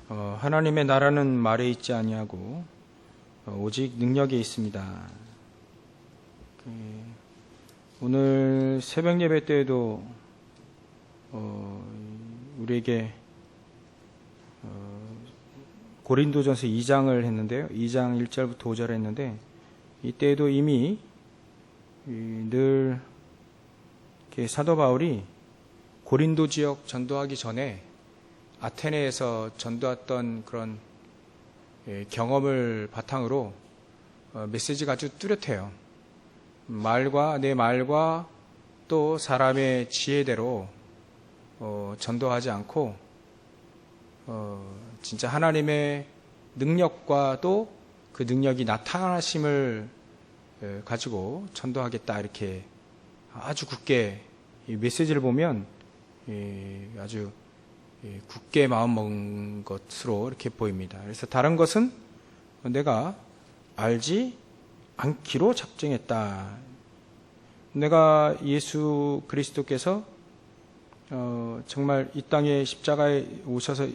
하나님의 나라는 말에 있지 아니하고 오직 능력에 있습니다. 오늘 새벽 예배 때에도 우리에게 고린도전서 2장을 했는데요. 2장 1절부터 5절 했는데 이때에도 이미 늘 사도 바울이 고린도 지역 전도하기 전에 아테네에서 전도했던 그런 경험을 바탕으로 메시지가 아주 뚜렷해요. 내 말과 또 사람의 지혜대로 전도하지 않고 진짜 하나님의 능력과 또 그 능력이 나타나심을 가지고 전도하겠다, 이렇게 아주 굳게 이 메시지를 보면 아주 굳게 마음먹은 것으로 이렇게 보입니다. 그래서 다른 것은 내가 알지 않기로 작정했다. 내가 예수 그리스도께서 정말 이 땅에 십자가에 오셔서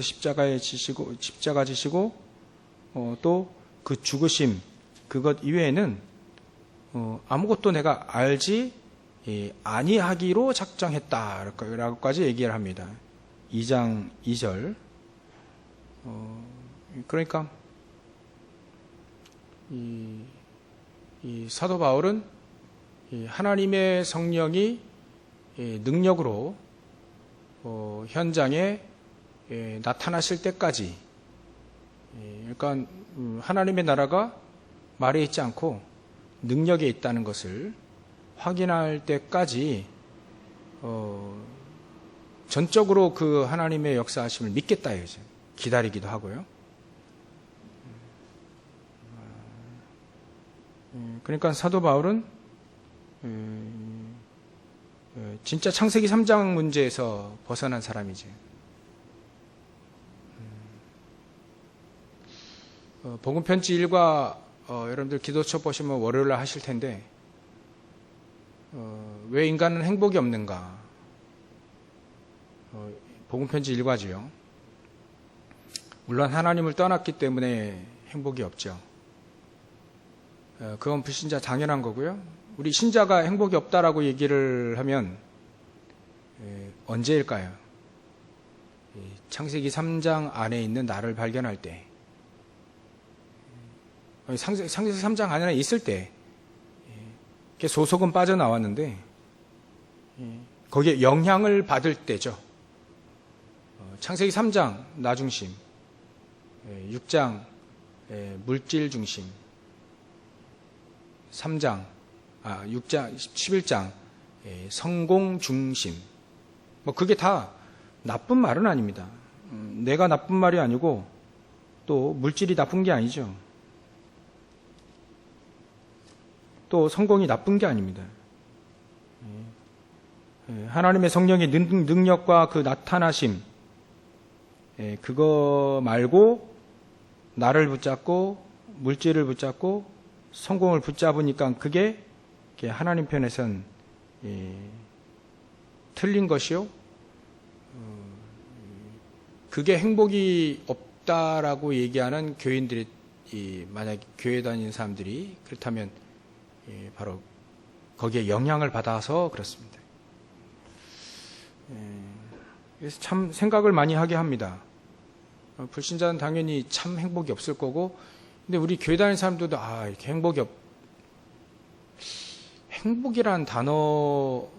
십자가 지시고 또 그 죽으심, 그것 이외에는 아무것도 내가 알지 아니하기로 작정했다라고까지 얘기를 합니다. 2장 2절. 그러니까 이 사도 바울은 하나님의 성령이 능력으로 현장에 나타나실 때까지, 그러니까 하나님의 나라가 말에 있지 않고 능력에 있다는 것을 확인할 때까지 전적으로 그 하나님의 역사하심을 믿겠다 이거죠. 기다리기도 하고요. 그러니까 사도 바울은 진짜 창세기 3장 문제에서 벗어난 사람이지. 복음 편지 1과 여러분들 기도처 보시면 월요일날 하실 텐데 왜 인간은 행복이 없는가? 복음 편지 1과지요. 물론 하나님을 떠났기 때문에 행복이 없죠. 그건 불신자 당연한 거고요. 우리 신자가 행복이 없다라고 얘기를 하면 언제일까요? 창세기 3장 안에 있는 나를 발견할 때, 창세기 3장 안에 있을 때 소속은 빠져나왔는데 거기에 영향을 받을 때죠. 창세기 3장 나중심, 6장 물질 중심, 6장 11장 성공 중심, 그게 다 나쁜 말은 아닙니다. 내가 나쁜 말이 아니고 또 물질이 나쁜 게 아니죠. 또 성공이 나쁜 게 아닙니다. 하나님의 성령의 능력과 그 나타나심, 그거 말고 나를 붙잡고 물질을 붙잡고 성공을 붙잡으니까 그게 하나님 편에선 틀린 것이요. 그게 행복이 없다라고 얘기하는 교인들이, 만약 교회 다니는 사람들이 그렇다면 바로 거기에 영향을 받아서 그렇습니다. 그래서 참 생각을 많이 하게 합니다. 불신자는 당연히 참 행복이 없을 거고, 근데 우리 교회 다니는 사람들도 이렇게 행복이라는 단어도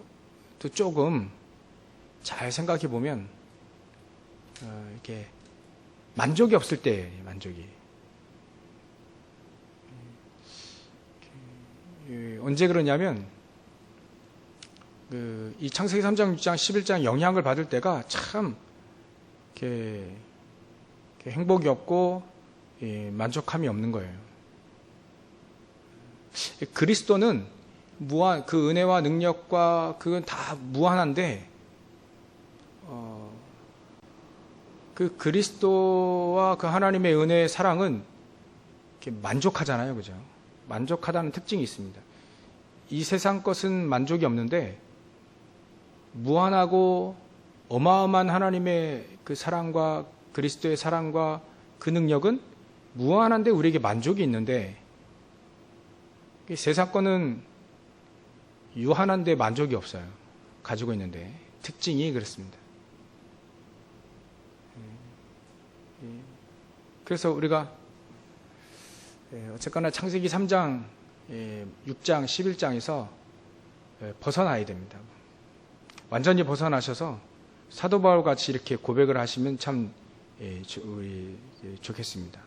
조금 잘 생각해 보면 이렇게 만족이 없을 때, 만족이 언제 그러냐면 이 창세기 3장, 6장, 11장 영향을 받을 때가 참 이렇게 행복이 없고 만족함이 없는 거예요. 그리스도는 무한, 그 은혜와 능력과 그건 다 무한한데 그 그리스도와 그 하나님의 은혜의 사랑은 이렇게 만족하잖아요, 그죠? 만족하다는 특징이 있습니다. 이 세상 것은 만족이 없는데 무한하고 어마어마한 하나님의 그 사랑과 그리스도의 사랑과 그 능력은 무한한데 우리에게 만족이 있는데, 세상 거는 유한한데 만족이 없어요. 가지고 있는데. 특징이 그렇습니다. 그래서 우리가 어쨌거나 창세기 3장, 6장, 11장에서 벗어나야 됩니다. 완전히 벗어나셔서 사도 바울 같이 이렇게 고백을 하시면 참 좋겠습니다.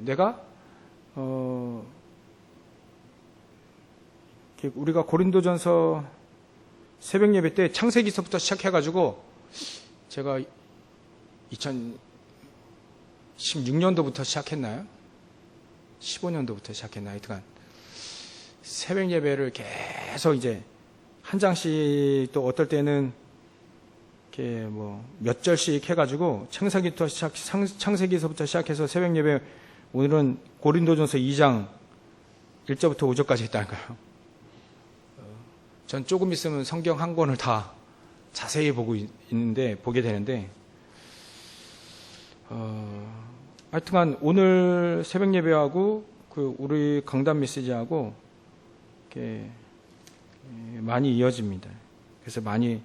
내가 우리가 고린도전서 새벽 예배 때 창세기서부터 시작해가지고 제가 2016년도부터 시작했나요? 15년도부터 시작했나요? 하여튼 새벽 예배를 계속 이제 한 장씩, 또 어떨 때는 이렇게 뭐 몇 절씩 해가지고 창세기서부터 시작해서 새벽 예배, 오늘은 고린도전서 2장 1절부터 5절까지 했다니까요. 전 조금 있으면 성경 한 권을 다 자세히 보게 되는데, 하여튼간 오늘 새벽 예배하고 우리 강단 메시지하고 이렇게 많이 이어집니다. 그래서 많이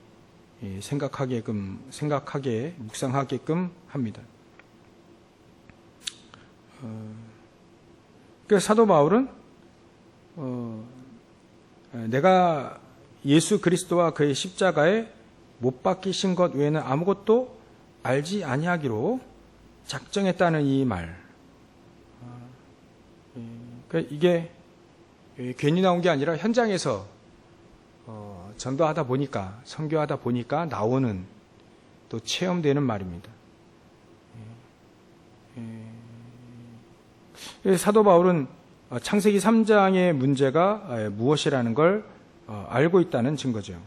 묵상하게끔 합니다. 그래서 사도 바울은 내가 예수 그리스도와 그의 십자가에 못 박히신 것 외에는 아무것도 알지 아니하기로 작정했다는 이 말. 이게 괜히 나온 게 아니라 현장에서 전도하다 보니까, 선교하다 보니까 나오는, 또 체험되는 말입니다. 사도 바울은 창세기 3장의 문제가 무엇이라는 걸 알고 있다는 증거죠.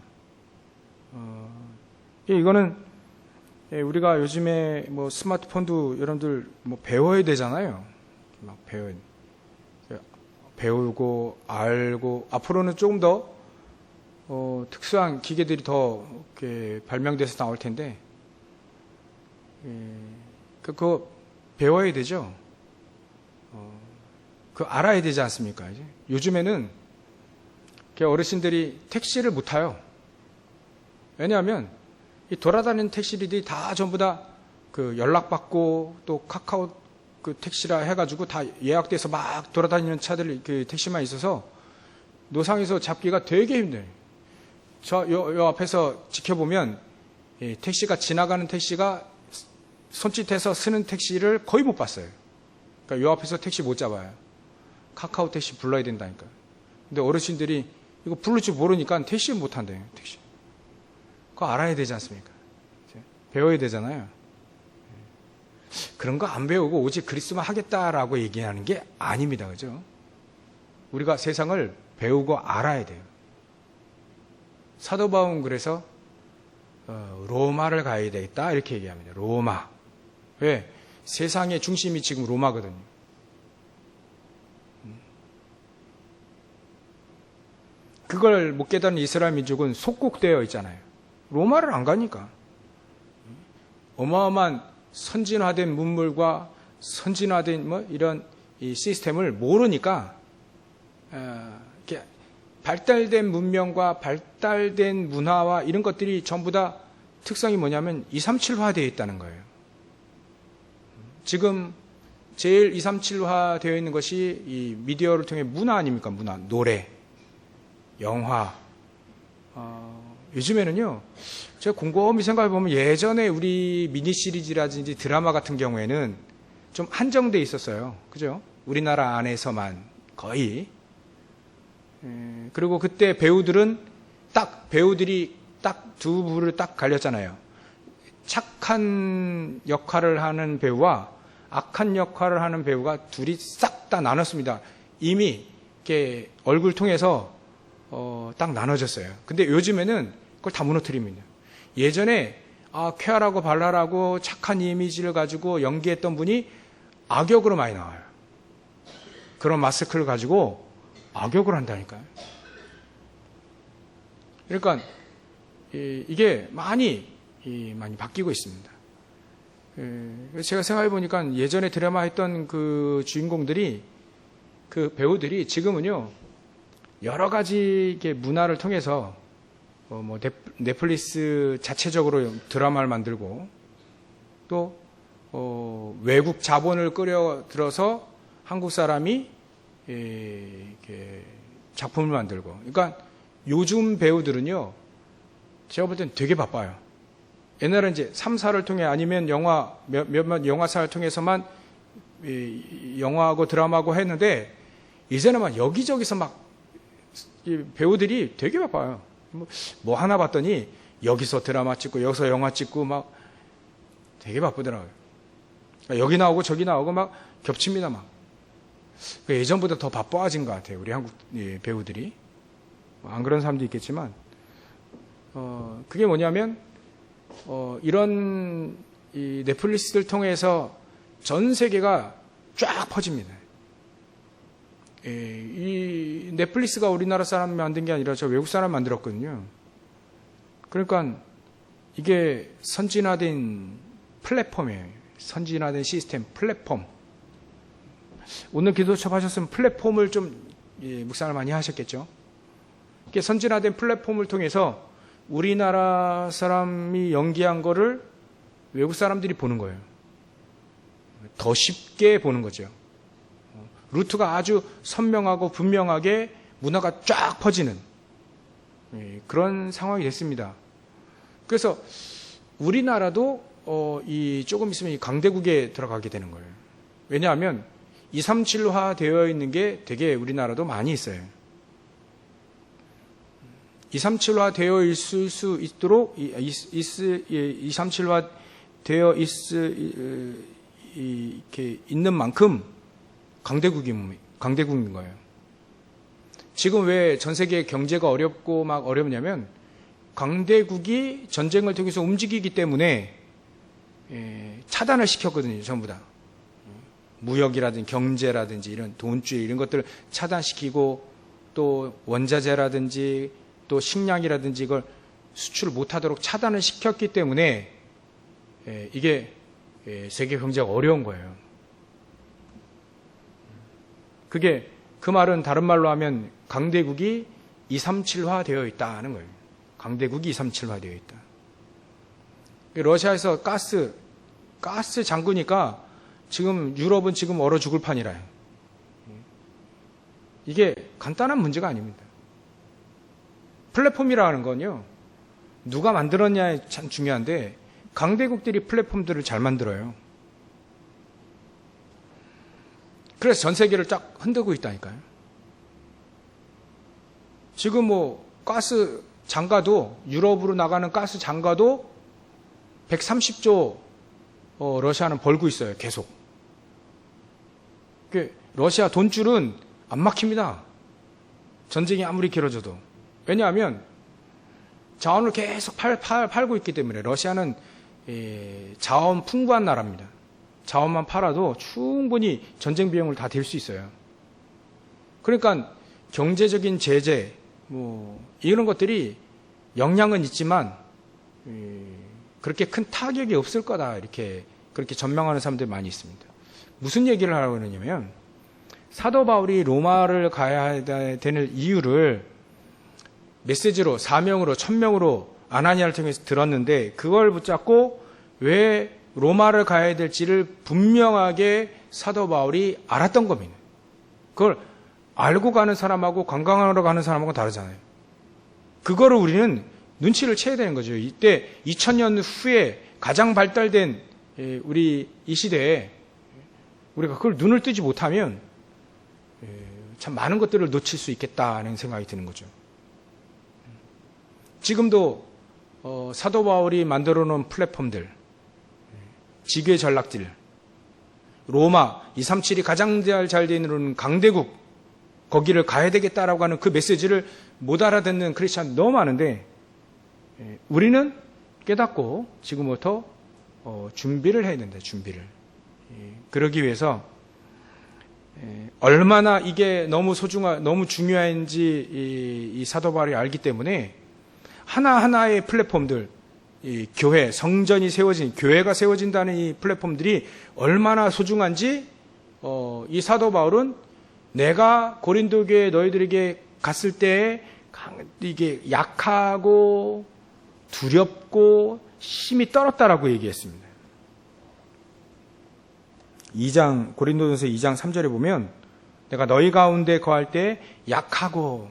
이거는 우리가 요즘에 뭐 스마트폰도 여러분들 뭐 배워야 되잖아요. 막 배우고 알고, 앞으로는 조금 더 특수한 기계들이 더 이렇게 발명돼서 나올 텐데, 그거 배워야 되죠. 그거 알아야 되지 않습니까? 이제 요즘에는 어르신들이 택시를 못 타요. 왜냐하면 이 돌아다니는 택시들이 다 전부 다 그 연락받고, 또 카카오 그 택시라 해가지고 다 예약돼서 막 돌아다니는 차들, 그 택시만 있어서 노상에서 잡기가 되게 힘들어요. 요 앞에서 지켜보면 택시가, 지나가는 택시가 손짓해서 쓰는 택시를 거의 못 봤어요. 그러니까 요 앞에서 택시 못 잡아요. 카카오 택시 불러야 된다니까요. 근데 어르신들이 이거 부를 줄 모르니까 택시 못 탄대요. 택시. 그거 알아야 되지 않습니까? 배워야 되잖아요. 그런 거 안 배우고 오직 그리스도만 하겠다라고 얘기하는 게 아닙니다. 그죠? 우리가 세상을 배우고 알아야 돼요. 사도 바울은 그래서 로마를 가야 되겠다 이렇게 얘기합니다. 로마. 왜? 세상의 중심이 지금 로마거든요. 그걸 못 깨닫는 이스라엘 민족은 속국되어 있잖아요. 로마를 안 가니까. 어마어마한 선진화된 문물과 선진화된 이런 이 시스템을 모르니까, 이렇게 발달된 문명과 발달된 문화와 이런 것들이 전부 다 특성이 뭐냐면 237화 되어 있다는 거예요. 지금 제일 237화 되어 있는 것이 이 미디어를 통해 문화 아닙니까? 문화, 노래, 영화. 요즘에는요, 제가 곰곰이 생각해보면 예전에 우리 미니 시리즈라든지 드라마 같은 경우에는 좀 한정돼 있었어요. 그죠? 우리나라 안에서만 거의. 그리고 그때 배우들이 딱 두 부를 딱 갈렸잖아요. 착한 역할을 하는 배우와 악한 역할을 하는 배우가 둘이 싹 다 나눴습니다. 이미 이렇게 얼굴 통해서 딱 나눠졌어요. 근데 요즘에는 그걸 다 무너뜨립니다. 예전에 쾌활하고 발랄하고 착한 이미지를 가지고 연기했던 분이 악역으로 많이 나와요. 그런 마스크를 가지고 악역을 한다니까요. 그러니까 이게 많이 많이 바뀌고 있습니다. 제가 생각해 보니까 예전에 드라마 했던 그 주인공들이, 그 배우들이 지금은요, 여러 가지 이렇게 문화를 통해서 뭐 넷플릭스 자체적으로 드라마를 만들고, 또 외국 자본을 끌어들여서 한국 사람이 이렇게 작품을 만들고. 그러니까 요즘 배우들은요, 제가 볼 땐 되게 바빠요. 옛날에 이제 3사를 통해, 아니면 몇몇 영화사를 통해서만 영화하고 드라마하고 했는데, 이제는 막 여기저기서 막 배우들이 되게 바빠요. 뭐 하나 봤더니 여기서 드라마 찍고 여기서 영화 찍고 막 되게 바쁘더라고요. 여기 나오고 저기 나오고 막 겹칩니다. 막 예전보다 더 바빠진 것 같아요, 우리 한국 배우들이. 안 그런 사람도 있겠지만, 그게 뭐냐면 이런 이 넷플릭스를 통해서 전 세계가 쫙 퍼집니다. 이 넷플릭스가 우리나라 사람이 만든 게 아니라 저 외국 사람 만들었거든요. 그러니까 이게 선진화된 플랫폼이에요. 선진화된 시스템, 플랫폼. 오늘 기도 접하셨으면 플랫폼을 좀 묵상을 많이 하셨겠죠. 이게 선진화된 플랫폼을 통해서 우리나라 사람이 연기한 거를 외국 사람들이 보는 거예요. 더 쉽게 보는 거죠. 루트가 아주 선명하고 분명하게 문화가 쫙 퍼지는 그런 상황이 됐습니다. 그래서 우리나라도 조금 있으면 이 강대국에 들어가게 되는 거예요. 왜냐하면 237화 되어 있는 게 되게 우리나라도 많이 있어요. 237화 되어 있을 수 있도록 237화 되어 이렇게 있는 만큼 강대국인 거예요. 지금 왜 전 세계 경제가 어렵고 막 어렵냐면, 강대국이 전쟁을 통해서 움직이기 때문에 차단을 시켰거든요, 전부 다. 무역이라든지 경제라든지 이런 돈주의 이런 것들을 차단시키고, 또 원자재라든지 또 식량이라든지 이걸 수출을 못하도록 차단을 시켰기 때문에 이게 세계 경제가 어려운 거예요. 그 말은 다른 말로 하면 강대국이 237화 되어 있다는 거예요. 강대국이 237화 되어 있다. 러시아에서 가스 잠그니까 지금 유럽은 지금 얼어 죽을 판이라요. 이게 간단한 문제가 아닙니다. 플랫폼이라는 건요, 누가 만들었냐에 참 중요한데, 강대국들이 플랫폼들을 잘 만들어요. 그래서 전 세계를 쫙 흔들고 있다니까요. 지금 뭐 가스 장가도, 유럽으로 나가는 가스 장가도 130조 러시아는 벌고 있어요, 계속. 러시아 돈줄은 안 막힙니다. 전쟁이 아무리 길어져도. 왜냐하면 자원을 계속 팔고 있기 때문에. 러시아는 자원 풍부한 나라입니다. 자원만 팔아도 충분히 전쟁 비용을 다 댈 수 있어요. 그러니까 경제적인 제재, 이런 것들이 영향은 있지만 그렇게 큰 타격이 없을 거다, 그렇게 전망하는 사람들이 많이 있습니다. 무슨 얘기를 하려고 하냐면, 사도 바울이 로마를 가야 되는 이유를 메시지로, 사명으로, 천명으로 아나니아를 통해서 들었는데, 그걸 붙잡고 왜 로마를 가야 될지를 분명하게 사도 바울이 알았던 겁니다. 그걸 알고 가는 사람하고 관광하러 가는 사람하고 다르잖아요. 그거를 우리는 눈치를 채야 되는 거죠. 이때 2000년 후에 가장 발달된 우리 이 시대에 우리가 그걸 눈을 뜨지 못하면 참 많은 것들을 놓칠 수 있겠다는 생각이 드는 거죠. 지금도 사도 바울이 만들어 놓은 플랫폼들, 지교의 전락들, 로마, 237이 가장 잘 되는 강대국, 거기를 가야 되겠다라고 하는 그 메시지를 못 알아듣는 크리스찬 너무 많은데, 우리는 깨닫고 지금부터 준비를 해야 된다, 준비를. 그러기 위해서 얼마나 이게 너무 너무 중요한지 이 사도 바울이 알기 때문에 하나하나의 플랫폼들, 이 교회, 성전이 세워진, 교회가 세워진다는 이 플랫폼들이 얼마나 소중한지, 이 사도 바울은 내가 고린도 교회 너희들에게 갔을 때 이게 약하고 두렵고 힘이 떨었다라고 얘기했습니다. 고린도전서 2장 3절에 보면 내가 너희 가운데 거할 때 약하고,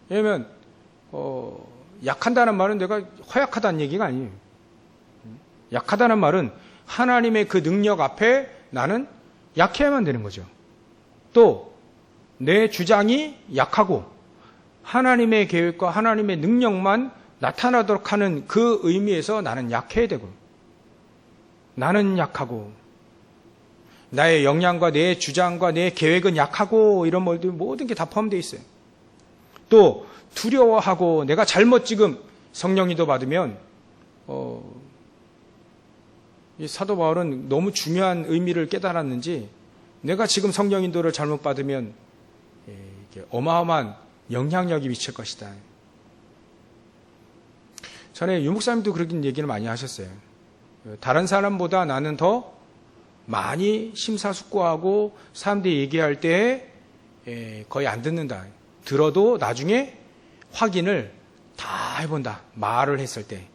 왜냐면 약한다는 말은 내가 허약하다는 얘기가 아니에요. 약하다는 말은 하나님의 그 능력 앞에 나는 약해야만 되는 거죠. 또 내 주장이 약하고 하나님의 계획과 하나님의 능력만 나타나도록 하는 그 의미에서 나는 약해야 되고, 나는 약하고 나의 역량과 내 주장과 내 계획은 약하고, 이런 모든 게 다 포함되어 있어요. 또 두려워하고, 내가 잘못 지금 성령인도 받으면 이 사도 바울은 너무 중요한 의미를 깨달았는지 내가 지금 성령인도를 잘못 받으면 이게 어마어마한 영향력이 미칠 것이다. 전에 유목사님도 그런 얘기를 많이 하셨어요. 다른 사람보다 나는 더 많이 심사숙고하고 사람들이 얘기할 때 거의 안 듣는다. 들어도 나중에 확인을 다 해본다. 말을 했을 때.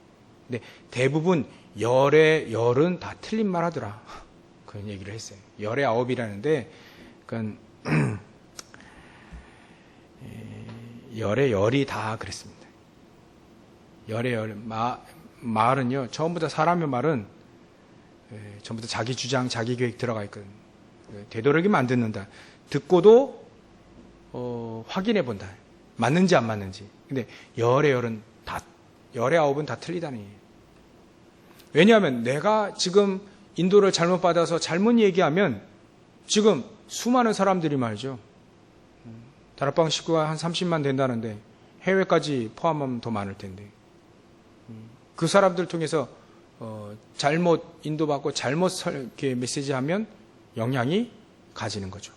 근데 대부분 열은 다 틀린 말 하더라. 그런 얘기를 했어요. 열의 9이라는데, 그건 열의 열이 다 그랬습니다. 열의 열, 말은요, 처음부터 사람의 말은 전부 다 자기 주장, 자기 계획 들어가 있거든요. 되도록이면 안 듣는다. 듣고도 확인해 본다. 맞는지 안 맞는지. 근데 열의 9은 다 틀리다는 얘기예요. 왜냐하면 내가 지금 인도를 잘못 받아서 잘못 얘기하면 지금 수많은 사람들이 말이죠. 다락방 식구가 한 30만 된다는데 해외까지 포함하면 더 많을 텐데, 그 사람들 통해서 잘못 인도받고 잘못 이렇게 메시지하면 영향이 가지는 거죠.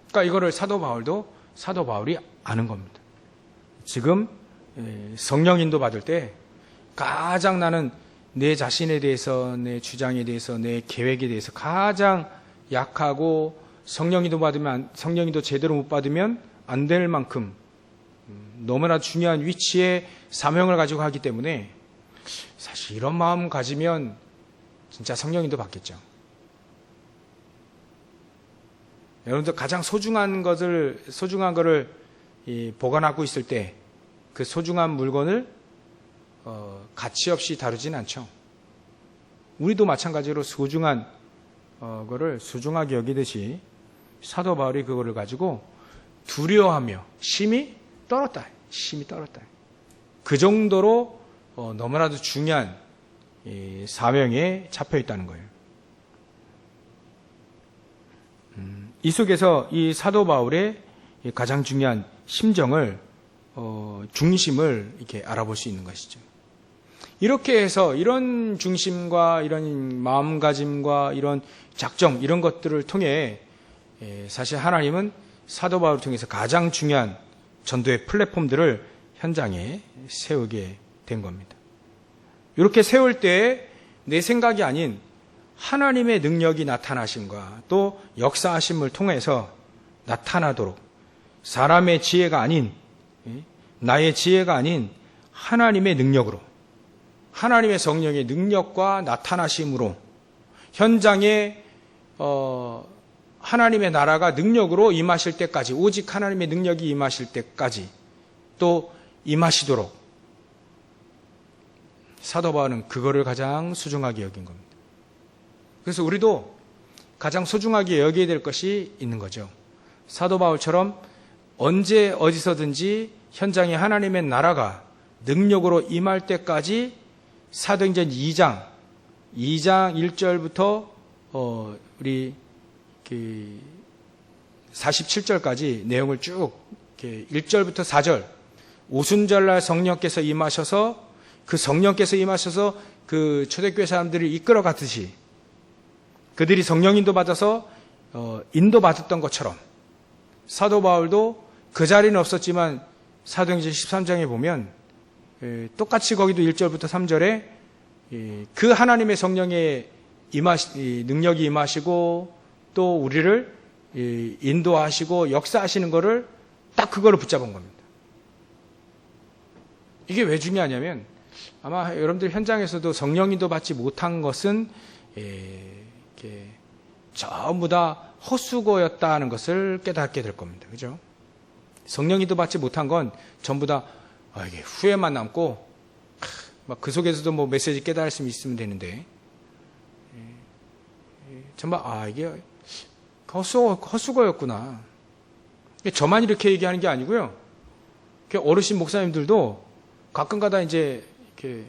그러니까 이거를 사도 바울이 아는 겁니다. 지금 성령 인도 받을 때 가장 나는 내 자신에 대해서, 내 주장에 대해서, 내 계획에 대해서 가장 약하고, 성령인도 제대로 못 받으면 안 될 만큼 너무나 중요한 위치에 사명을 가지고 하기 때문에, 사실 이런 마음 가지면 진짜 성령인도 받겠죠. 여러분들 가장 소중한 거를 보관하고 있을 때 그 소중한 물건을 가치 없이 다루진 않죠. 우리도 마찬가지로 소중한 거를 소중하게 여기듯이 사도 바울이 그거를 가지고 두려워하며 심히 떨었다. 그 정도로 너무나도 중요한 사명에 잡혀 있다는 거예요. 이 속에서 이 사도 바울의 가장 중요한 심정을, 중심을 이렇게 알아볼 수 있는 것이죠. 이렇게 해서 이런 중심과 이런 마음가짐과 이런 작정, 이런 것들을 통해 사실 하나님은 사도 바울을 통해서 가장 중요한 전도의 플랫폼들을 현장에 세우게 된 겁니다. 이렇게 세울 때 내 생각이 아닌 하나님의 능력이 나타나심과 또 역사하심을 통해서 나타나도록, 사람의 지혜가 아닌, 나의 지혜가 아닌 하나님의 능력으로, 하나님의 성령의 능력과 나타나심으로 현장에 하나님의 나라가 능력으로 임하실 때까지, 오직 하나님의 능력이 임하실 때까지 또 임하시도록 사도 바울은 그거를 가장 소중하게 여긴 겁니다. 그래서 우리도 가장 소중하게 여겨야 될 것이 있는 거죠. 사도 바울처럼 언제 어디서든지 현장에 하나님의 나라가 능력으로 임할 때까지 사도행전 2장 1절부터 우리 47절까지 내용을 쭉 1절부터 4절, 오순절날 성령께서 임하셔서 그 성령께서 임하셔서 그 초대교회 사람들을 이끌어 갔듯이 그들이 성령 인도받아서 인도받았던 것처럼 사도 바울도 그 자리는 없었지만 사도행전 13장에 보면 똑같이 거기도 1절부터 3절에 그 하나님의 성령의 능력이 임하시고 또 우리를 인도하시고 역사하시는 거를 딱 그거를 붙잡은 겁니다. 이게 왜 중요하냐면 아마 여러분들 현장에서도 성령 인도 받지 못한 것은 전부 다 헛수고였다는 것을 깨닫게 될 겁니다. 그죠? 성령 인도 받지 못한 건 전부 다 이게 후회만 남고 막 그 속에서도 뭐 메시지 깨달을 수 있으면 되는데 전부 이게 헛수고였구나. 저만 이렇게 얘기하는 게 아니고요. 어르신 목사님들도 가끔가다 이제 이렇게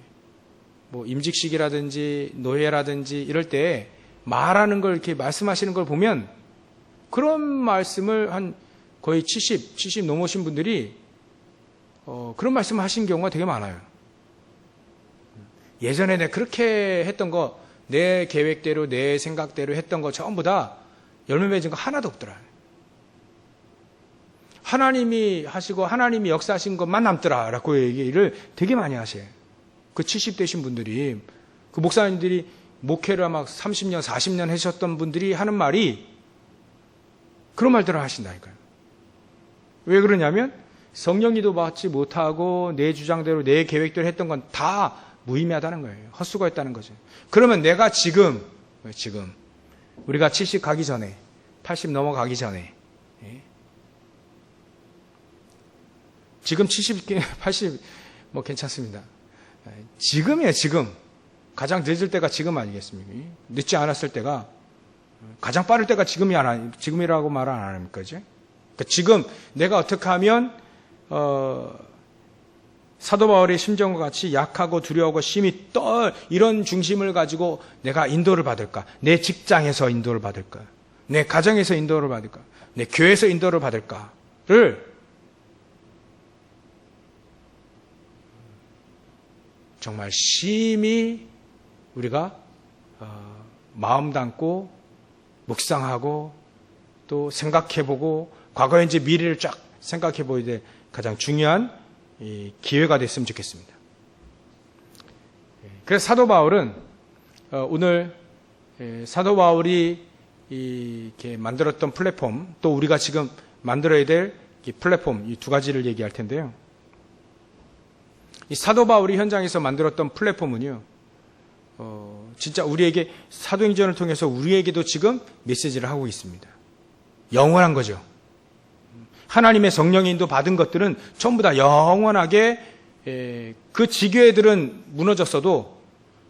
뭐 임직식이라든지 노예라든지 이럴 때 말하는 걸 이렇게 말씀하시는 걸 보면 그런 말씀을 한 거의 70 넘으신 분들이 그런 말씀을 하신 경우가 되게 많아요. 예전에 내가 그렇게 했던 거, 내 계획대로, 내 생각대로 했던 거 전부 다 열매 맺은 거 하나도 없더라. 하나님이 하시고 하나님이 역사하신 것만 남더라라고 얘기를 되게 많이 하세요. 그 70 되신 분들이, 그 목사님들이 목회를 막 30년, 40년 하셨던 분들이 하는 말이 그런 말들을 하신다니까요. 왜 그러냐면 성령이도 받지 못하고 내 주장대로 내 계획대로 했던 건 다 무의미하다는 거예요. 헛수고했다는 거죠. 그러면 내가 지금 우리가 70 가기 전에 80 넘어가기 전에 지금 70, 80 뭐 괜찮습니다. 지금이에요. 지금 가장 늦을 때가 지금 아니겠습니까? 늦지 않았을 때가 가장 빠를 때가 지금이라고 말 안 합니까? 그러니까 지금 내가 어떻게 하면 사도 바울의 심정과 같이 약하고 두려워하고 심히 이런 중심을 가지고 내가 인도를 받을까? 내 직장에서 인도를 받을까? 내 가정에서 인도를 받을까? 내 교회에서 인도를 받을까를 정말 심히 우리가 마음 담고 묵상하고 또 생각해보고 과거에 이제 미래를 쫙 생각해보야 될 가장 중요한 기회가 됐으면 좋겠습니다. 그래서 사도 바울은 오늘 사도 바울이 이렇게 만들었던 플랫폼, 또 우리가 지금 만들어야 될 플랫폼, 이 두 가지를 얘기할 텐데요. 이 사도 바울이 현장에서 만들었던 플랫폼은요, 진짜 우리에게 사도행전을 통해서 우리에게도 지금 메시지를 하고 있습니다. 영원한 거죠. 하나님의 성령의 인도 받은 것들은 전부 다 영원하게 그 지교회들은 무너졌어도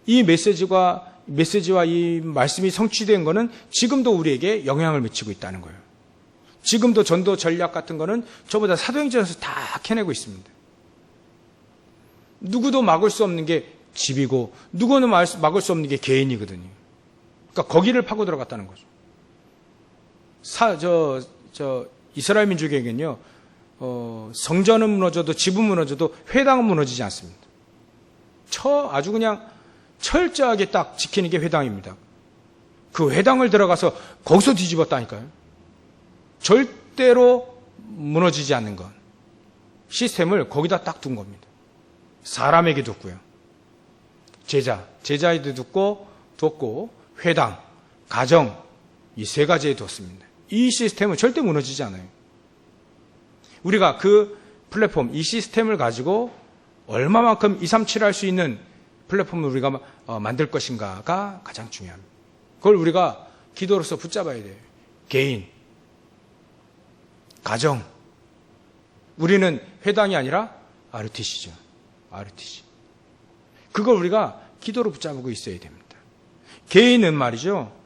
이 메시지와 이 말씀이 성취된 것은 지금도 우리에게 영향을 미치고 있다는 거예요. 지금도 전도 전략 같은 거는 전부 다 사도행전에서 다 캐내고 있습니다. 누구도 막을 수 없는 게 집이고 누구는 막을 수 없는 게 개인이거든요. 그러니까 거기를 파고 들어갔다는 거죠. 이스라엘 민족에게는요, 성전은 무너져도 집은 무너져도 회당은 무너지지 않습니다. 아주 그냥 철저하게 딱 지키는 게 회당입니다. 그 회당을 들어가서 거기서 뒤집었다니까요. 절대로 무너지지 않는 것. 시스템을 거기다 딱 둔 겁니다. 사람에게 뒀고요. 제자에게 뒀고, 회당, 가정, 이 세 가지에 뒀습니다. 이 시스템은 절대 무너지지 않아요. 우리가 그 플랫폼, 이 시스템을 가지고 얼마만큼 237할 수 있는 플랫폼을 우리가 만들 것인가가 가장 중요합니다. 그걸 우리가 기도로서 붙잡아야 돼요. 개인, 가정. 우리는 회당이 아니라 RTC죠. RTC. 그걸 우리가 기도로 붙잡고 있어야 됩니다. 개인은 말이죠.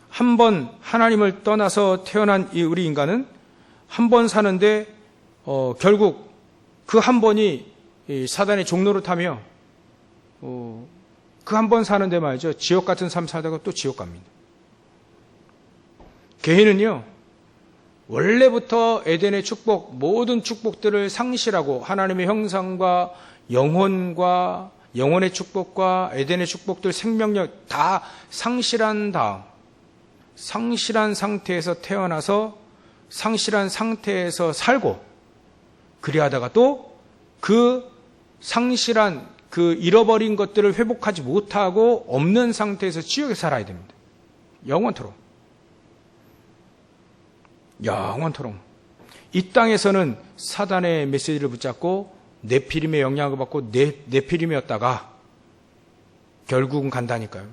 한 번 하나님을 떠나서 태어난 이 우리 인간은 한 번 사는데 결국 그 한 번이 사단의 종로를 타며 그 한 번 사는데 말이죠. 지옥 같은 삶 살다가 또 지옥 갑니다. 개인은요. 원래부터 에덴의 축복, 모든 축복들을 상실하고 하나님의 형상과 영혼과 영혼의 축복과 에덴의 축복들, 생명력 다 상실한 다음 상실한 상태에서 태어나서 상실한 상태에서 살고 그리하다가 또 그 상실한 그 잃어버린 것들을 회복하지 못하고 없는 상태에서 지옥에 살아야 됩니다. 영원토록. 영원토록. 이 땅에서는 사단의 메시지를 붙잡고 네피림의 영향을 받고 네피림이었다가 결국은 간다니까요.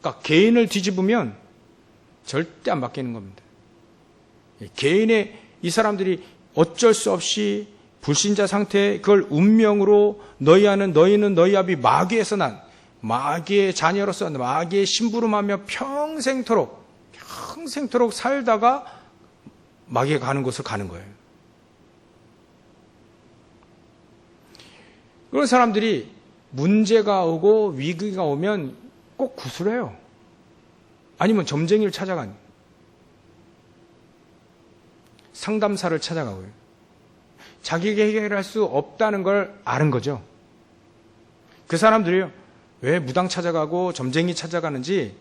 그러니까 개인을 뒤집으면 절대 안 바뀌는 겁니다. 개인의 이 사람들이 어쩔 수 없이 불신자 상태에 그걸 운명으로 너희는 너희 아비 마귀에서 난 마귀의 자녀로서 마귀의 심부름하며 평생토록 살다가 마귀가 가는 곳을 가는 거예요. 그런 사람들이 문제가 오고 위기가 오면 꼭 구술해요. 아니면 점쟁이를 찾아가니 상담사를 찾아가고요. 자기가 해결할 수 없다는 걸 아는 거죠. 그 사람들이요. 왜 무당 찾아가고 점쟁이 찾아가는지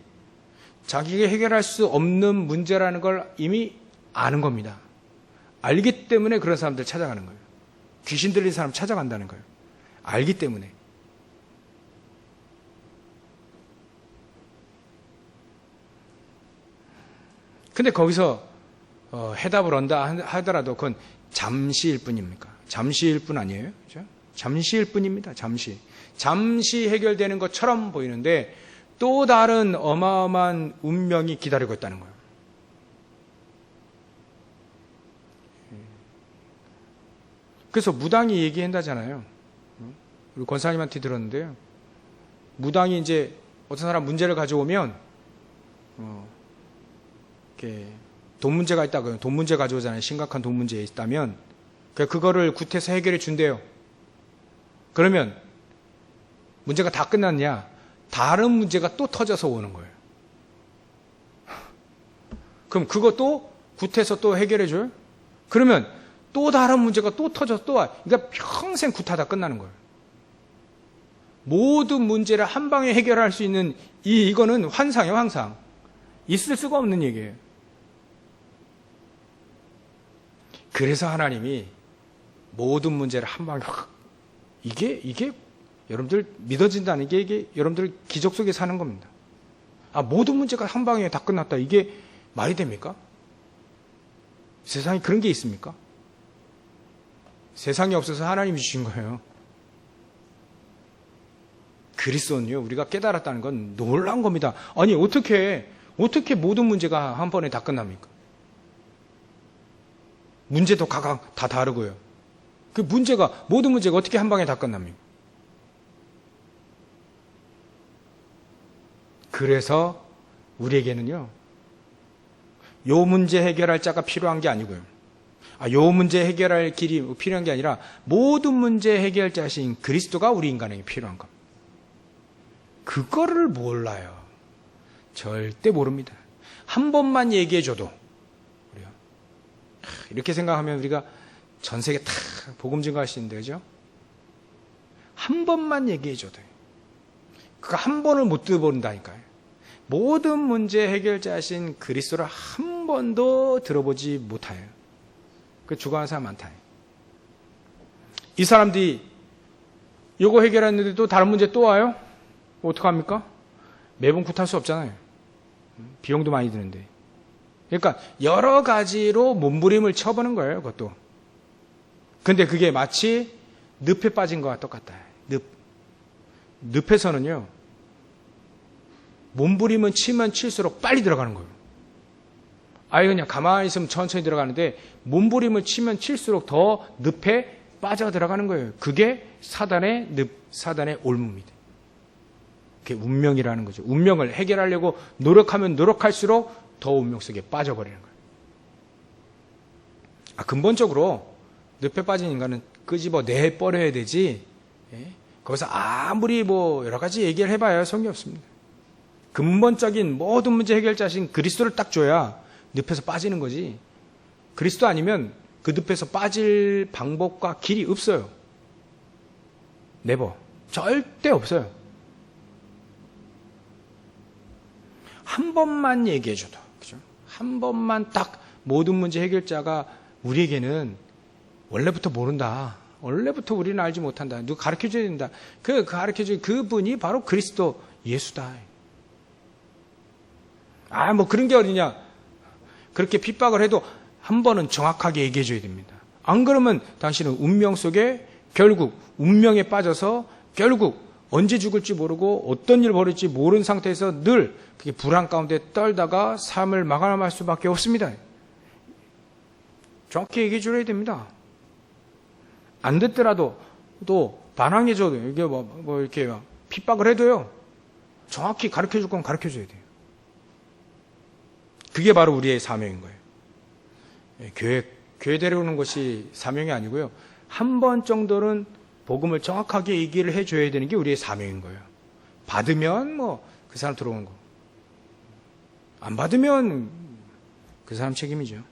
자기가 해결할 수 없는 문제라는 걸 이미 아는 겁니다. 알기 때문에 그런 사람들 찾아가는 거예요. 귀신 들린 사람 찾아간다는 거예요. 알기 때문에. 근데 거기서 해답을 얻다 하더라도 그건 잠시일 뿐입니까? 잠시일 뿐 아니에요? 그렇죠? 잠시일 뿐입니다. 잠시 해결되는 것처럼 보이는데 또 다른 어마어마한 운명이 기다리고 있다는 거예요. 그래서 무당이 얘기한다잖아요. 우리 권사님한테 들었는데요. 무당이 이제 어떤 사람 문제를 가져오면 이렇게 돈 문제가 있다고요. 돈 문제 가져오잖아요. 심각한 돈 문제 있다면 그거를 굿해서 해결해 준대요. 그러면 문제가 다 끝났냐? 다른 문제가 또 터져서 오는 거예요. 그럼 그것도 굿해서 또 해결해 줘요? 그러면 또 다른 문제가 또 터져서 또 와. 그러니까 평생 굿하다 끝나는 거예요. 모든 문제를 한 방에 해결할 수 있는 이거는 환상이에요, 환상. 있을 수가 없는 얘기예요. 그래서 하나님이 모든 문제를 한 방에 확, 이게 여러분들 믿어진다는 게 이게 여러분들 기적 속에 사는 겁니다. 모든 문제가 한 방에 다 끝났다. 이게 말이 됩니까? 세상에 그런 게 있습니까? 세상에 없어서 하나님이 주신 거예요. 그리스도는요, 우리가 깨달았다는 건 놀라운 겁니다. 아니, 어떻게 모든 문제가 한 번에 다 끝납니까? 문제도 각각 다 다르고요. 모든 문제가 어떻게 한 방에 다 끝납니까? 그래서 우리에게는요, 요 문제 해결할 자가 필요한 게 아니고요. 요 문제 해결할 길이 필요한 게 아니라 모든 문제 해결자신 그리스도가 우리 인간에게 필요한 겁니다. 그거를 몰라요. 절대 모릅니다. 한 번만 얘기해줘도 이렇게 생각하면 우리가 전 세계 다 복음 증거할 수 있는데, 그죠? 한 번만 얘기해줘도 그거 한 번을 못 들어본다니까요. 모든 문제 해결자신 그리스도를 한 번도 들어보지 못해요. 그 죽어가는 사람 많다. 이 사람들이 이거 해결했는데도 다른 문제 또 와요? 어떡합니까? 매번 굿할 수 없잖아요. 비용도 많이 드는데. 그러니까 여러 가지로 몸부림을 쳐보는 거예요, 그것도. 근데 그게 마치 늪에 빠진 것과 똑같다. 늪에서는요, 몸부림은 치면 칠수록 빨리 들어가는 거예요. 그냥 가만히 있으면 천천히 들어가는데 몸부림을 치면 칠수록 더 늪에 빠져 들어가는 거예요. 그게 사단의 늪, 사단의 올무입니다. 그게 운명이라는 거죠. 운명을 해결하려고 노력하면 노력할수록 더 운명 속에 빠져버리는 거예요. 근본적으로 늪에 빠진 인간은 끄집어 내버려야 되지, 거기서 아무리 여러 가지 얘기를 해봐야 소용이 없습니다. 근본적인 모든 문제 해결자신 그리스도를 딱 줘야 늪에서 빠지는 거지. 그리스도 아니면 그 늪에서 빠질 방법과 길이 없어요. 네버. 절대 없어요. 한 번만 얘기해줘도, 그죠? 한 번만 딱 모든 문제 해결자가 우리에게는 원래부터 모른다. 원래부터 우리는 알지 못한다. 누가 가르쳐줘야 된다. 그 가르쳐준 그분이 바로 그리스도 예수다. 뭐 그런 게 어디냐. 그렇게 핍박을 해도 한 번은 정확하게 얘기해줘야 됩니다. 안 그러면 당신은 운명 속에 결국 운명에 빠져서 결국 언제 죽을지 모르고 어떤 일을 벌일지 모르는 상태에서 늘 그게 불안 가운데 떨다가 삶을 마감할 수밖에 없습니다. 정확히 얘기해 줘야 됩니다. 안 듣더라도 또 반항해줘도 이게 뭐 이렇게 핍박을 해도요. 정확히 가르쳐 줄 건 가르쳐 줘야 돼요. 그게 바로 우리의 사명인 거예요. 교회 데려오는 것이 사명이 아니고요. 한 번 정도는 복음을 정확하게 얘기를 해줘야 되는 게 우리의 사명인 거예요. 받으면 그 사람 들어오는 거. 안 받으면 그 사람 책임이죠.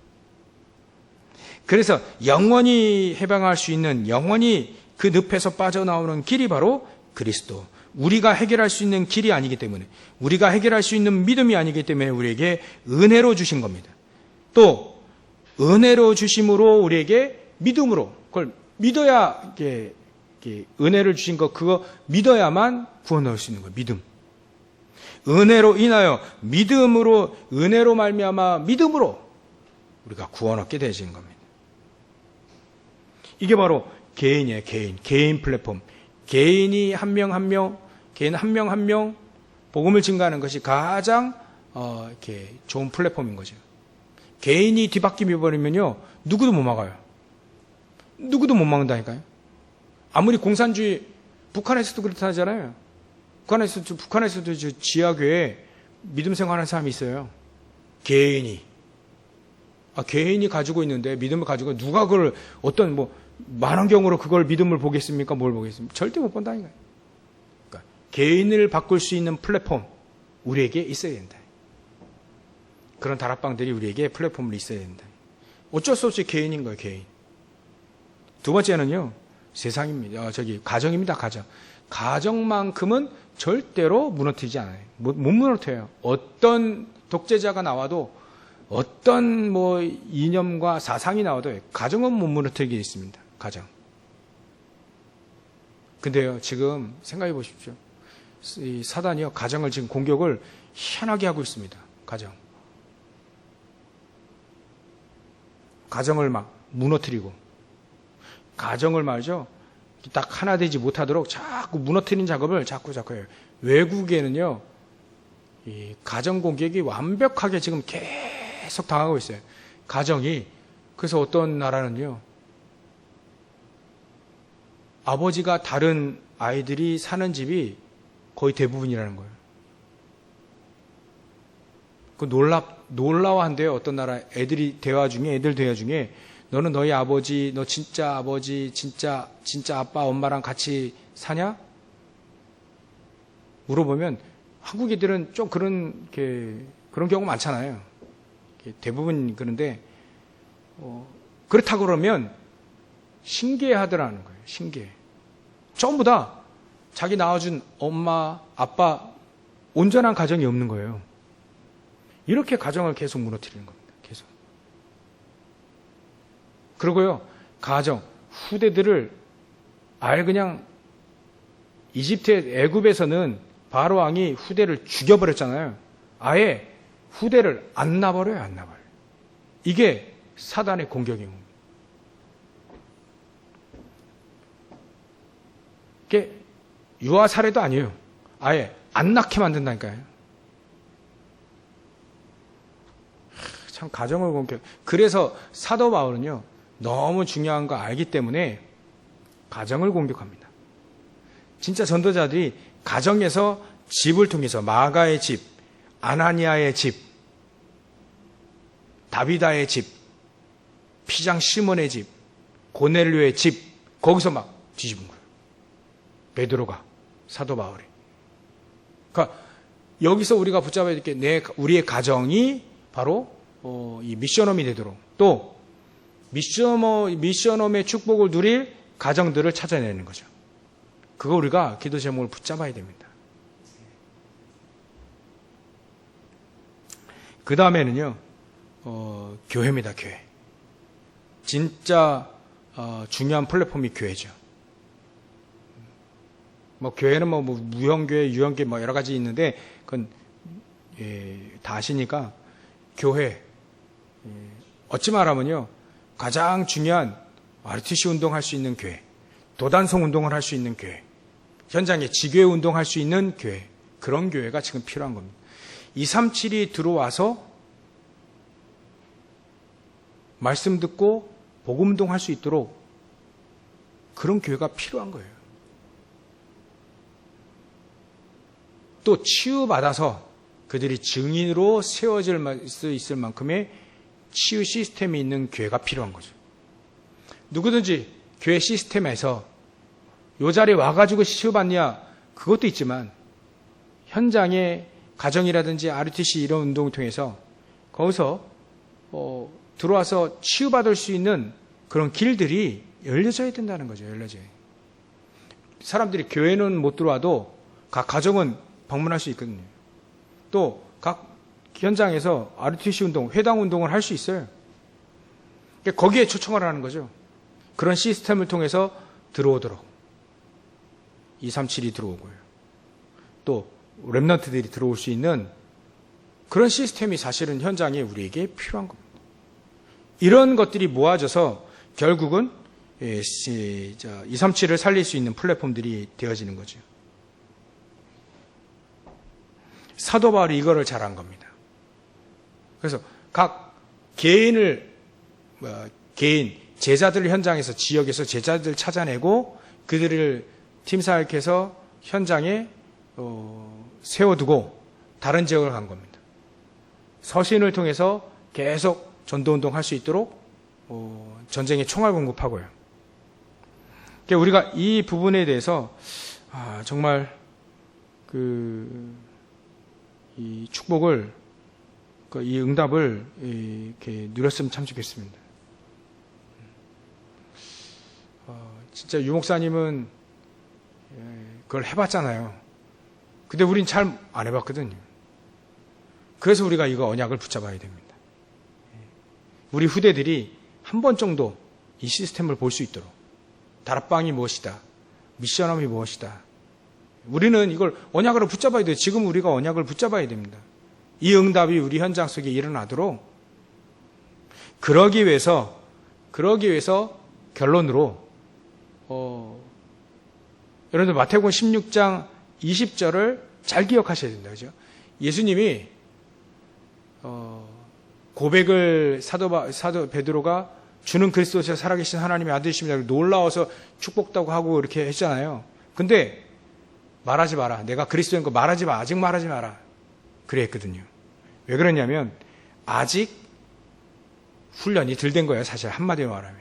그래서 영원히 해방할 수 있는, 영원히 그 늪에서 빠져나오는 길이 바로 그리스도. 우리가 해결할 수 있는 길이 아니기 때문에, 우리가 해결할 수 있는 믿음이 아니기 때문에 우리에게 은혜로 주신 겁니다. 또 은혜로 주심으로 우리에게 믿음으로, 그걸 믿어야 이게 은혜를 주신 거, 그거 믿어야만 구원 얻을 수 있는 거예요. 믿음. 은혜로 인하여 믿음으로, 은혜로 말미암아 믿음으로 우리가 구원 얻게 되시는 겁니다. 이게 바로 개인이에요. 개인 플랫폼. 개인이 한 명 한 명, 개인 한 명 한 명 복음을 증가하는 것이 가장 이렇게 좋은 플랫폼인 거죠. 개인이 뒤바퀴 버리면요, 누구도 못 막아요. 누구도 못 막는다니까요. 아무리 공산주의, 북한에서도 그렇다 하잖아요. 북한에서도 지하교회에 믿음 생활하는 사람이 있어요. 개인이 가지고 있는데, 믿음을 가지고 누가 그걸 어떤 만원경으로 그걸 믿음을 보겠습니까? 뭘 보겠습니까? 절대 못 본다니까요. 그러니까 개인을 바꿀 수 있는 플랫폼 우리에게 있어야 된다. 그런 다락방들이 우리에게 플랫폼을 있어야 된다. 어쩔 수 없이 개인인 거예요. 개인. 두 번째는요, 세상입니다. 가정입니다. 가정만큼은 절대로 무너뜨리지 않아요. 못 무너뜨려요. 어떤 독재자가 나와도, 어떤 이념과 사상이 나와도 가정은 못 무너뜨리게 있습니다. 가정. 근데요, 지금 생각해 보십시오. 이 사단이요, 가정을 지금 공격을 희한하게 하고 있습니다. 가정을 막 무너뜨리고, 가정을 말이죠, 딱 하나 되지 못하도록 자꾸 무너뜨리는 작업을 자꾸 해요. 외국에는요, 이 가정 공격이 완벽하게 지금 계속 당하고 있어요. 가정이. 그래서 어떤 나라는요, 아버지가 다른 아이들이 사는 집이 거의 대부분이라는 거예요. 그 놀라워한대요. 어떤 나라 애들 대화 중에 너는 너희 아버지, 너 진짜 아버지, 진짜 아빠, 엄마랑 같이 사냐? 물어보면 한국 애들은 좀 그런 경우 많잖아요. 대부분 그런데, 그렇다고 그러면 신기해 하더라는 거예요. 신기해. 전부 다 자기 낳아준 엄마, 아빠, 온전한 가정이 없는 거예요. 이렇게 가정을 계속 무너뜨리는 겁니다. 계속. 그리고요, 가정, 후대들을 아예 그냥 애굽에서는 바로 왕이 후대를 죽여버렸잖아요. 아예 후대를 안 놔버려요. 이게 사단의 공격인 겁니다. 이게 유아 살해도 아니에요. 아예 안 낳게 만든다니까요. 참 가정을 공격. 그래서 사도 바울은요, 너무 중요한 거 알기 때문에 가정을 공격합니다. 진짜 전도자들이 가정에서 집을 통해서 마가의 집, 아나니아의 집, 다비다의 집, 피장 시몬의 집, 고넬료의 집, 거기서 막 뒤집은 거예요. 베드로가, 사도 바울이. 그러니까 여기서 우리가 붙잡아야 될 게 우리의 가정이 바로 이 미션홈이 되도록, 또 미션홈의 축복을 누릴 가정들을 찾아내는 거죠. 그거 우리가 기도 제목을 붙잡아야 됩니다. 그 다음에는요, 교회입니다. 교회. 진짜 중요한 플랫폼이 교회죠. 뭐 교회는 뭐 무형교회, 유형교회 뭐 여러 가지 있는데 그건 다 아시니까 교회 어찌 말하면요 가장 중요한 RTC 운동할 수 있는 교회, 도단성 운동을 할 수 있는 교회, 현장에 지교회 운동할 수 있는 교회, 그런 교회가 지금 필요한 겁니다. 237이 들어와서 말씀 듣고 복음 운동할 수 있도록 그런 교회가 필요한 거예요. 또 치유받아서 그들이 증인으로 세워질 수 있을 만큼의 치유 시스템이 있는 교회가 필요한 거죠. 누구든지 교회 시스템에서 요 자리에 와가지고 치유받냐 그것도 있지만 현장에 가정이라든지 RUTC 이런 운동을 통해서 거기서 들어와서 치유받을 수 있는 그런 길들이 열려져야 된다는 거죠. 열려져야. 사람들이 교회는 못 들어와도 각 가정은 방문할 수 있거든요. 또 각 현장에서 RUTC 운동, 회당 운동을 할 수 있어요. 거기에 초청을 하는 거죠. 그런 시스템을 통해서 들어오도록 237이 들어오고요. 또 렘넌트들이 들어올 수 있는 그런 시스템이 사실은 현장에 우리에게 필요한 겁니다. 이런 것들이 모아져서 결국은 237을 살릴 수 있는 플랫폼들이 되어지는 거죠. 사도 바울이 이거를 잘한 겁니다. 그래서 각 개인, 제자들 현장에서 지역에서 제자들 찾아내고 그들을 팀사역해서 현장에 세워두고 다른 지역을 간 겁니다. 서신을 통해서 계속 전도운동 할 수 있도록 전쟁에 총알 공급하고요. 그러니까 우리가 이 부분에 대해서 정말 이 축복을 이 응답을 이렇게 누렸으면 참 좋겠습니다. 진짜 유 목사님은 그걸 해봤잖아요. 근데 우린 잘 안 해봤거든요. 그래서 우리가 이거 언약을 붙잡아야 됩니다. 우리 후대들이 한 번 정도 이 시스템을 볼 수 있도록 다락방이 무엇이다, 미션함이 무엇이다. 우리는 이걸 언약으로 붙잡아야 돼요. 지금 우리가 언약을 붙잡아야 됩니다. 이 응답이 우리 현장 속에 일어나도록 그러기 위해서 결론으로 여러분들 마태복음 16장 20절을 잘 기억하셔야 된다. 그죠? 예수님이 고백을 사도 베드로가 주는 그리스도시여 살아계신 하나님의 아들이십니다. 놀라워서 축복다고 하고 이렇게 했잖아요. 근데 말하지 마라. 내가 그리스도인 거 말하지 마. 아직 말하지 마라. 그래 했거든요. 왜 그러냐면 아직 훈련이 덜 된 거예요. 사실 한마디로 말하면.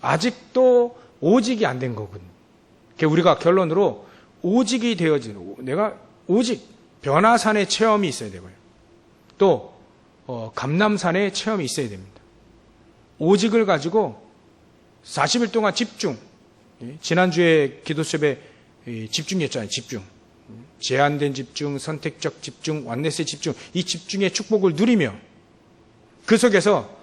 아직도 오직이 안 된 거거든요. 그러니까 우리가 결론으로 오직이 되어지는, 내가 오직 변화산의 체험이 있어야 되고요. 또 감남산의 체험이 있어야 됩니다. 오직을 가지고 40일 동안 집중. 지난주에 기도 수업에 집중이었잖아요. 집중. 제한된 집중, 선택적 집중, 완네스의 집중. 이 집중의 축복을 누리며 그 속에서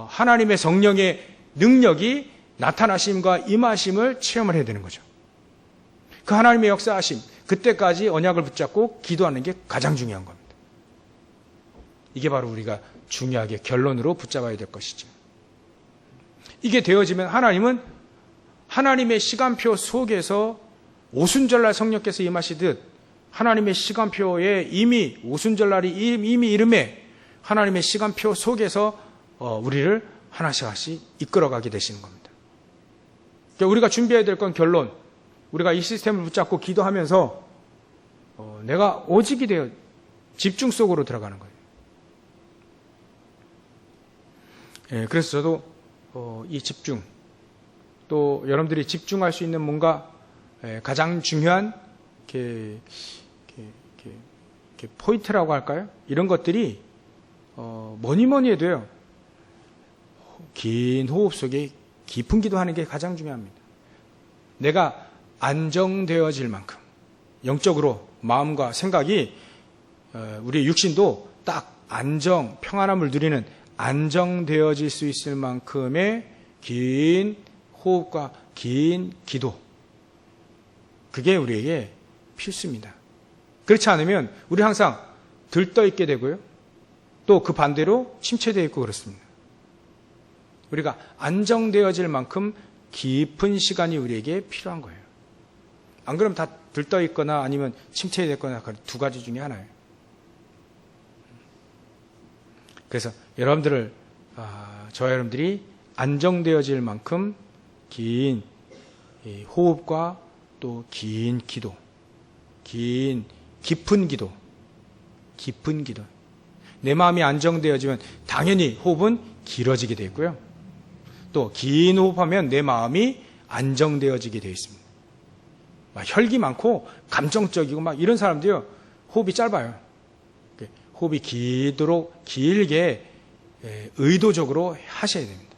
하나님의 성령의 능력이 나타나심과 임하심을 체험을 해야 되는 거죠. 그 하나님의 역사하심, 그때까지 언약을 붙잡고 기도하는 게 가장 중요한 겁니다. 이게 바로 우리가 중요하게 결론으로 붙잡아야 될 것이죠. 이게 되어지면 하나님은 하나님의 시간표 속에서 오순절날 성령께서 임하시듯 하나님의 시간표에 이미 오순절날이 이미 이름에 하나님의 시간표 속에서 우리를 하나씩 하나씩 이끌어가게 되시는 겁니다. 그러니까 우리가 준비해야 될 건 결론. 우리가 이 시스템을 붙잡고 기도하면서 내가 오직이 되어 집중 속으로 들어가는 거예요. 그래서 저도 이 집중, 또 여러분들이 집중할 수 있는 뭔가 가장 중요한 포인트라고 할까요? 이런 것들이 뭐니 해도요. 긴 호흡 속에 깊은 기도하는 게 가장 중요합니다. 내가 안정되어질 만큼 영적으로 마음과 생각이 우리의 육신도 딱 안정, 평안함을 누리는 안정되어질 수 있을 만큼의 긴 호흡과 긴 기도. 그게 우리에게 필수입니다. 그렇지 않으면 우리 항상 들떠 있게 되고요. 또 그 반대로 침체되어 있고 그렇습니다. 우리가 안정되어질 만큼 깊은 시간이 우리에게 필요한 거예요. 안 그러면 다 들떠 있거나 아니면 침체됐거나 두 가지 중에 하나예요. 그래서 여러분들을 저와 여러분들이 안정되어질 만큼 긴 호흡과 또 긴 기도, 깊은 기도. 내 마음이 안정되어지면 당연히 호흡은 길어지게 되어 있고요. 또 긴 호흡하면 내 마음이 안정되어지게 되어 있습니다. 막 혈기 많고 감정적이고 막 이런 사람들요, 호흡이 짧아요. 호흡이 길도록 길게 의도적으로 하셔야 됩니다.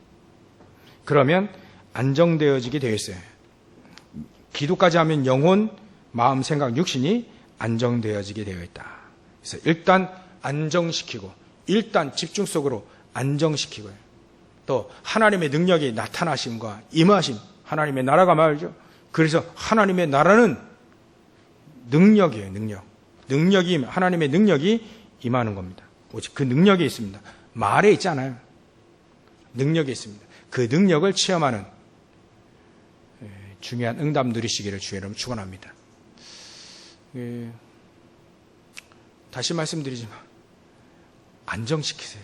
그러면 안정되어지게 되어 있어요. 기도까지 하면 영혼, 마음, 생각, 육신이 안정되어지게 되어 있다. 그래서 일단 안정시키고, 일단 집중 속으로 안정시키고요. 또 하나님의 능력이 나타나심과 임하심, 하나님의 나라가 말이죠. 그래서 하나님의 나라는 능력이에요. 능력이, 하나님의 능력이 임하는 겁니다. 오직 그 능력이 있습니다. 말에 있지 않아요. 능력이 있습니다. 그 능력을 체험하는 중요한 응답 누리시기를 주의 이름으로 축원합니다. 다시 말씀드리지만 안정시키세요.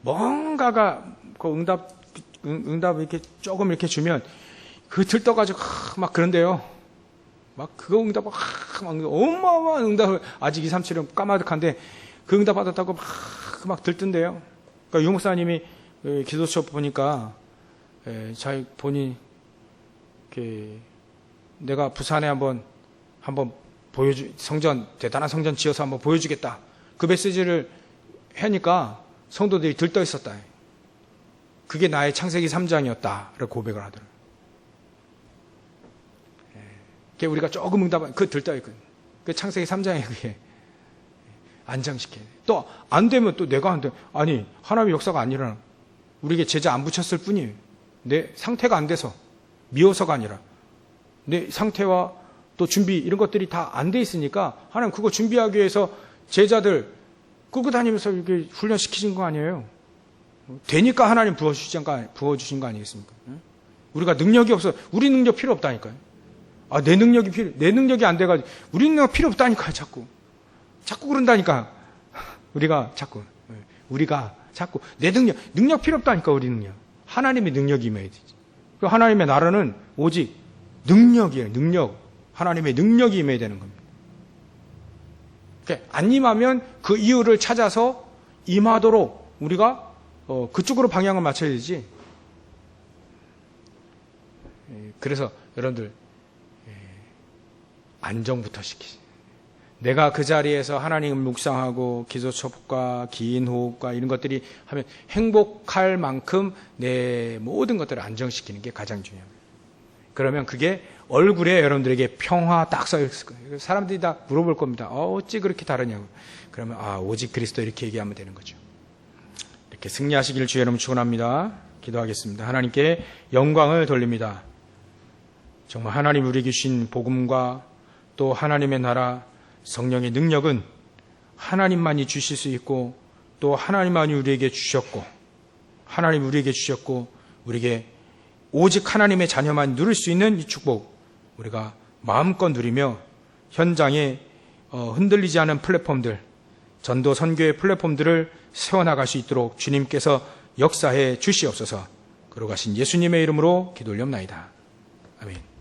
뭔가가 그 응답 이렇게 조금 이렇게 주면 그 들떠가지고 막 그런데요. 막 그거 응답 막 어마어마한 응답을 아직 2, 3, 7은 까마득한데 그 응답 받았다고 막 들뜬대요. 그러니까 유 목사님이 기도처 보니까 자기 본인 내가 부산에 한번 대단한 성전 지어서 한번 보여주겠다. 그 메시지를 하니까 성도들이 들떠 있었다. 그게 나의 창세기 3장이었다라고 고백을 하더라고요. 우리가 조금 응답한 그 들떠 있거든요. 그 창세기 3장에 그게 안정시켜야 돼. 또 안 되면 또 내가 안 돼. 아니 하나님의 역사가 안 일어나. 우리에게 제자 안 붙였을 뿐이에요. 내 상태가 안 돼서 미워서가 아니라 내 상태와 또 준비 이런 것들이 다 안 돼 있으니까 하나님 그거 준비하기 위해서 제자들 끌고 다니면서 이렇게 훈련시키신 거 아니에요. 되니까 하나님 부어주신 거 아니겠습니까? 우리가 능력이 없어. 우리 능력 필요 없다니까요. 내 능력이 안 돼가지고 우리 능력 필요 없다니까요. 자꾸 그런다니까. 우리가 자꾸 내 능력 필요 없다니까. 우리 능력. 하나님의 능력이 임해야 되지. 하나님의 나라는 오직 능력이에요. 하나님의 능력이 임해야 되는 겁니다. 안 임하면 그 이유를 찾아서 임하도록 우리가 그쪽으로 방향을 맞춰야 되지. 그래서 여러분들 안정부터 시키지. 내가 그 자리에서 하나님을 묵상하고 기도첩과 긴 호흡과 이런 것들이 하면 행복할 만큼 내 모든 것들을 안정시키는 게 가장 중요합니다. 그러면 그게 얼굴에 여러분들에게 평화 딱 써 있을 거예요. 사람들이 다 물어볼 겁니다. 어찌 그렇게 다르냐고. 그러면 오직 그리스도 이렇게 얘기하면 되는 거죠. 이렇게 승리하시기를 주의 이름으로 축원합니다. 기도하겠습니다. 하나님께 영광을 돌립니다. 정말 하나님 우리에게 주신 복음과 또 하나님의 나라 성령의 능력은 하나님만이 주실 수 있고 또 하나님만이 우리에게 주셨고 우리에게 오직 하나님의 자녀만 누릴 수 있는 이 축복 우리가 마음껏 누리며 현장에 흔들리지 않은 플랫폼들 전도 선교의 플랫폼들을 세워나갈 수 있도록 주님께서 역사해 주시옵소서. 그러가신 예수님의 이름으로 기도 올려옵나이다. 아멘.